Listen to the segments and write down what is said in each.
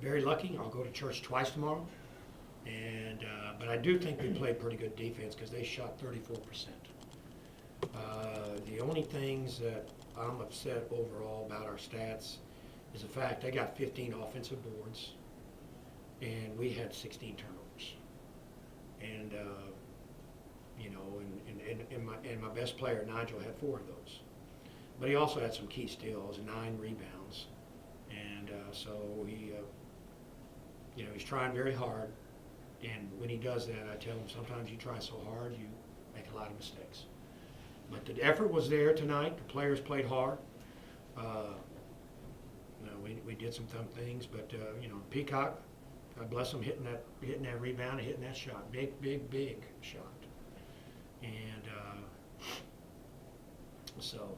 very lucky. I'll go to church twice tomorrow. But I do think we played pretty good defense because they shot 34%. The only things that I'm upset overall about our stats is the fact they got 15 offensive boards and we had 16 turnovers. And and my best player Nigel had 4 of those, but he also had some key steals, 9 rebounds, and so he's trying very hard. And when he does that, I tell him sometimes you try so hard you make a lot of mistakes. But the effort was there tonight. The players played hard. We did some dumb things, but Peacock, God bless him, hitting that rebound and hitting that shot, big shot. And so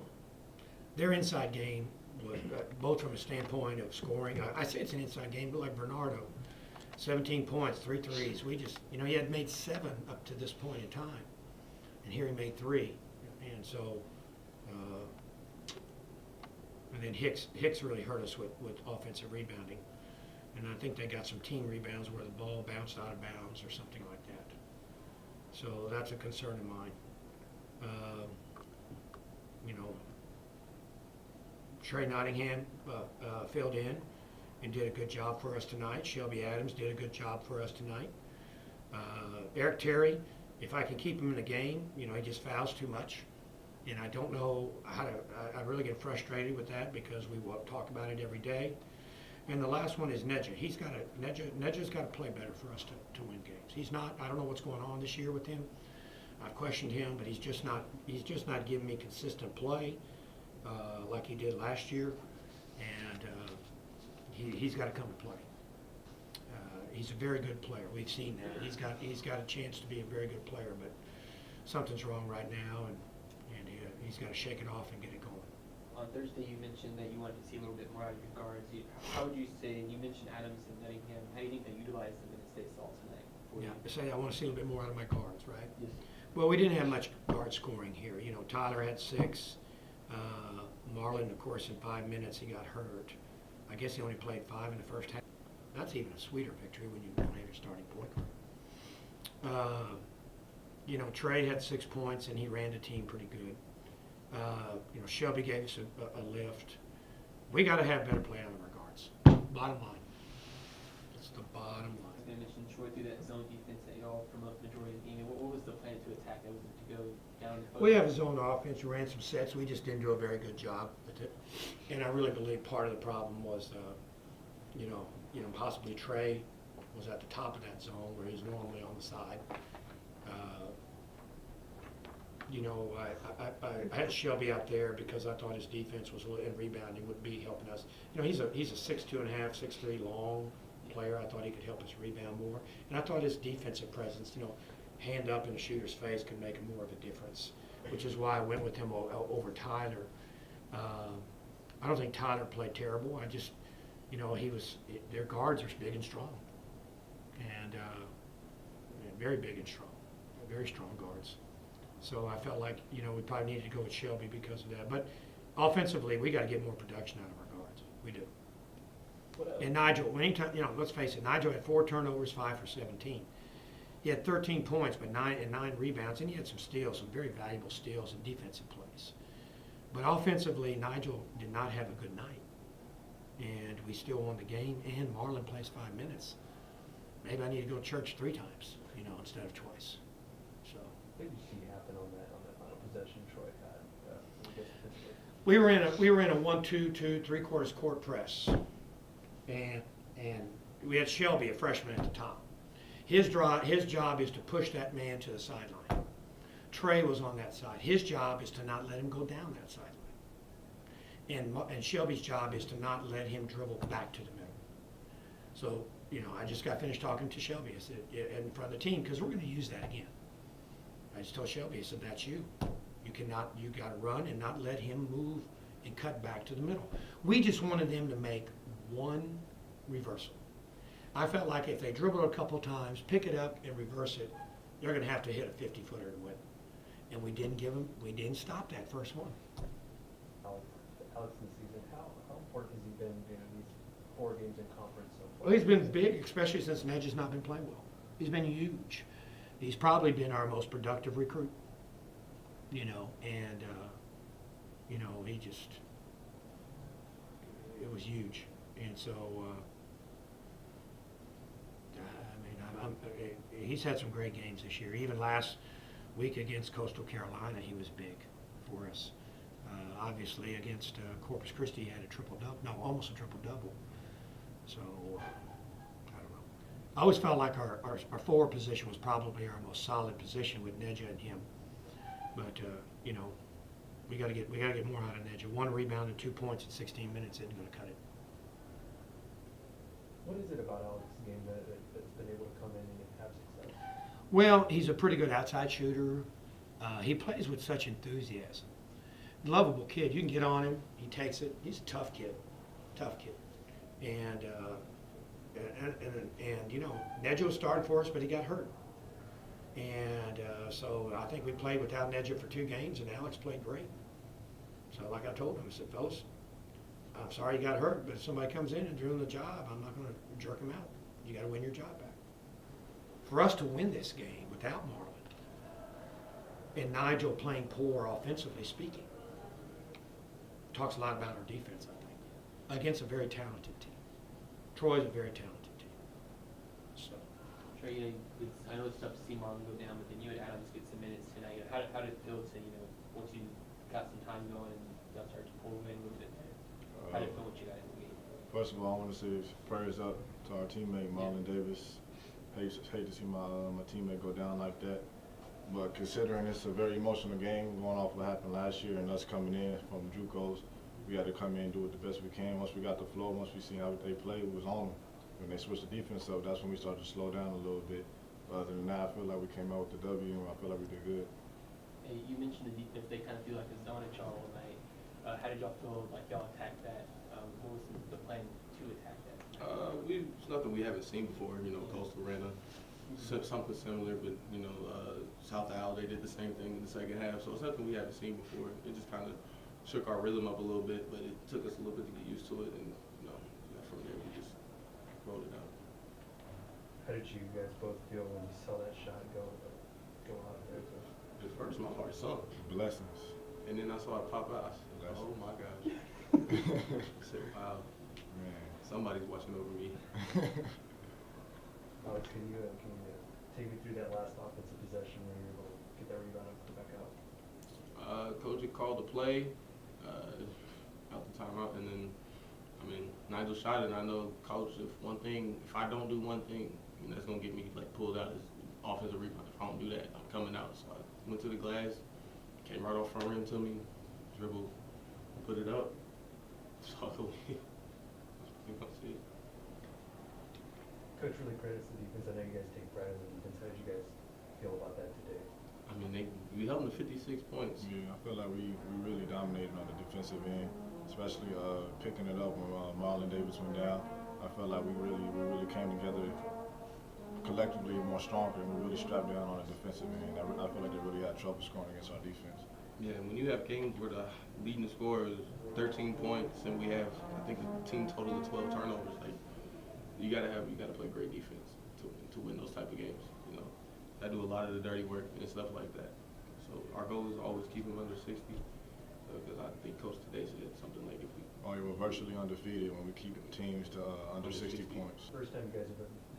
their inside game was both from a standpoint of scoring. I say it's an inside game, but like Bernardo, 17 points, 3 threes. We just, he had made 7 up to this point in time, and here he made 3. And so, and then Hicks really hurt us with offensive rebounding. And I think they got some team rebounds where the ball bounced out of bounds or something like that. So that's a concern of mine. Trey Nottingham filled in and did a good job for us tonight. Shelby Adams did a good job for us tonight. Eric Terry, if I can keep him in the game, he just fouls too much. And I don't know how to, I really get frustrated with that because we talk about it every day. And the last one is Nedja. Nedja's got to play better for us to win games. He's not, I don't know what's going on this year with him. I've questioned him, but he's just not giving me consistent play like he did last year. And he's got to come to play. He's a very good player. We've seen that. He's got a chance to be a very good player, but something's wrong right now, and he's got to shake it off and get it going. On Thursday, you mentioned that you wanted to see a little bit more out of your guards. How would you say, you mentioned Adams and Nottingham, how do you think they utilized them in the state saw tonight? I want to see a little bit more out of my guards, right? Yes. Well, we didn't have much guard scoring here. Tyler had 6. Marlon, of course, in 5 minutes he got hurt. I guess he only played 5 in the first half. That's even a sweeter victory when you don't have your starting point guard. Trey had 6 points and he ran the team pretty good. Shelby gave us a lift. We got to have better play out of our guards. Bottom line. That's the bottom line. I was going to mention Troy through that zone defense that y'all promote the majority of the game. What was the plan to attack that? Was it to go down? We have a zone offense. We ran some sets. We just didn't do a very good job with it. And I really believe part of the problem was, possibly Trey was at the top of that zone where he's normally on the side. I had Shelby out there because I thought his defense was and rebounding would be helping us. He's a 6'2.5", 6'3" long player. I thought he could help us rebound more, and I thought his defensive presence, hand up in the shooter's face, could make more of a difference. Which is why I went with him over Tyler. I don't think Tyler played terrible. I just, their guards are big and strong, and very big and strong, very strong guards. So I felt like, we probably needed to go with Shelby because of that. But offensively, we got to get more production out of our guards. We do. And Nigel, anytime, let's face it, Nigel had 4 turnovers, 5 for 17. He had 13 points, but 9 rebounds, and he had some steals, some very valuable steals and defensive plays. But offensively, Nigel did not have a good night. And we still won the game, and Marlon plays 5 minutes. Maybe I need to go to church 3 times, instead of twice. So. What did you see happen on that final possession Troy had? We were in a 1-2-2 3/4 court press, and we had Shelby, a freshman, at the top. His job is to push that man to the sideline. Trey was on that side. His job is to not let him go down that sideline. And Shelby's job is to not let him dribble back to the middle. So, I just got finished talking to Shelby. I said, in front of the team, because we're going to use that again. I just told Shelby, I said, that's you. You got to run and not let him move and cut back to the middle. We just wanted them to make one reversal. I felt like if they dribble a couple times, pick it up and reverse it, they're going to have to hit a 50-footer to win. And we didn't stop that first one. Alex this season, how important has he been being these 4 games in conference so far. Well, he's been big, especially since Nedge has not been playing well. He's been huge. He's probably been our most productive recruit, and he just, it was huge. And so, he's had some great games this year. Even last week against Coastal Carolina, he was big for us. Obviously, against Corpus Christi, he had almost a triple-double. So, I don't know. I always felt like our forward position was probably our most solid position with Nedja and him. But, we got to get more out of Nedja. 1 rebound and 2 points in 16 minutes isn't going to cut it. What is it about Alex's game that's been able to come in and have success? Well, he's a pretty good outside shooter. He plays with such enthusiasm. Lovable kid. You can get on him. He takes it. He's a tough kid. And Nedja started for us, but he got hurt. And so I think we played without Nedja for 2 games, and Alex played great. So like I told him, I said, fellas, I'm sorry you got hurt, but if somebody comes in and doing the job, I'm not going to jerk him out. You got to win your job back. For us to win this game without Marlon and Nigel playing poor offensively speaking, talks a lot about our defense, I think, against a very talented team. Troy's a very talented team. So. Trey, I know it's tough to see Marlon go down, but then you and Adams get some minutes tonight. How did it feel to, once you got some time going and y'all started to pull away a little bit there? How did it feel once you got in the game? First of all, I want to say prayers up to our teammate Marlon Davis. Hate to see my teammate go down like that. But considering it's a very emotional game, going off what happened last year and us coming in from JUCOs, we had to come in and do it the best we can. Once we got the flow, once we seen how they played, it was on. When they switched the defense up, that's when we started to slow down a little bit. But other than that, I feel like we came out with the W, and I feel like we did good. Hey, you mentioned the defense, they kind of feel like a zone at y'all all night. How did y'all feel like y'all attacked that? What was the plan to attack that? It's nothing we haven't seen before. Coastal ran something similar, but South Al, they did the same thing in the second half. So it's nothing we haven't seen before. It just kind of shook our rhythm up a little bit, but it took us a little bit to get used to it, and from there we just rolled it out. How did you guys both feel when you saw that shot go out there? At first, my heart sunk, Blessings. and then I saw it pop out. I said, "Oh my gosh!" I said, "Wow, Man. somebody's watching over me." Alex, can you take me through that last offensive possession where you were able to get that rebound and put it back out? Coach had called the play out the timeout, and then Nigel shot it. And I know, Coach, if I don't do one thing, that's gonna get me pulled out as offensive rebound. If I don't do that, I'm coming out. So I went to the glass, came right off front rim to me, dribbled, put it up. So we gonna see it. Coach really credits the defense. I know you guys take pride in the defense. How did you guys feel about that today? We held them to 56 points. Yeah, I feel like we really dominated on the defensive end, especially picking it up when Marlon Davis went down. I felt like we really came together collectively more stronger, and we really strapped down on the defensive end. I feel like they really had trouble scoring against our defense. Yeah, when you have games where the leading scorer is 13 points and we have, I think, the team total of 12 turnovers, you gotta play great defense to win those type of games. I do a lot of the dirty work and stuff like that. So our goal is always keep them under 60, because I think Coach today said something like if we. Oh, yeah, we're virtually undefeated when we keep teams to under 60 points. First time you guys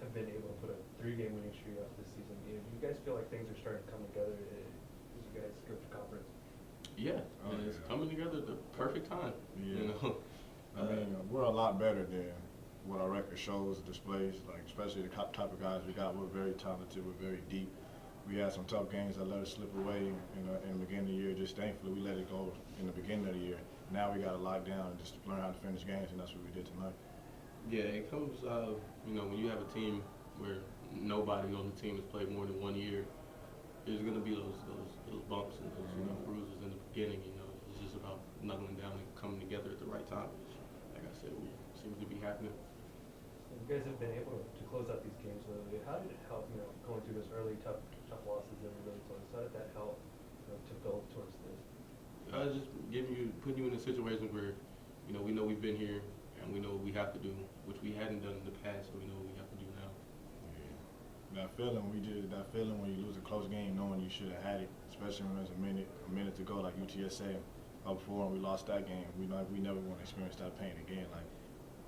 have been able to put a 3-game winning streak up this season. Do you guys feel like things are starting to come together as you guys go to conference? Yeah, it's coming together at the perfect time. Yeah. We're a lot better than what our record shows, displays, especially the type of guys we got. We're very talented, we're very deep. We had some tough games that let us slip away in the beginning of the year. Just thankfully we let it go in the beginning of the year. Now we got to lock down and just learn how to finish games, and that's what we did tonight. Yeah, it comes, when you have a team where nobody on the team has played more than 1 year, there's going to be those bumps and those bruises in the beginning. It's just about knuckling down and coming together at the right time. Like I said, it seems to be happening. You guys have been able to close out these games lately. How did it help, going through those early tough losses that were really close? How did that help to build towards this? Just putting you in a situation where, we know we've been here and we know what we have to do, which we hadn't done in the past, so we know what we have to do now. Yeah. That feeling when you lose a close game, knowing you should have had it, especially when there's a minute to go, like UTSA up 4 and we lost that game. We never want to experience that pain again. Like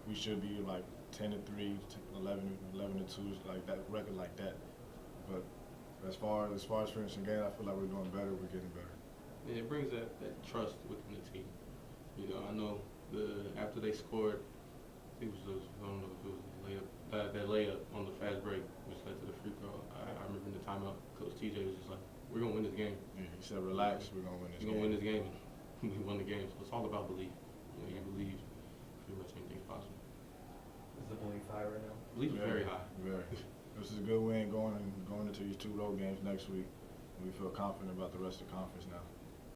we should be like 10-3, 11-2, like that record like that. But as far as finishing game, I feel like we're doing better. We're getting better. And it brings that trust within the team. You know, I know after they scored, I think it was I don't know if it was a layup, that layup on the fast break, which led to the free throw. I remember in the timeout, Coach TJ was just like, "We're gonna win this game." Yeah, he said, "Relax, we're gonna win this We're game." gonna win this game. We won the game. So it's all about belief. You know, you believe pretty much anything's possible. Is the belief high right now? Belief is very high. Very. This is a good win going into these 2 road games next week. We feel confident about the rest of the conference now.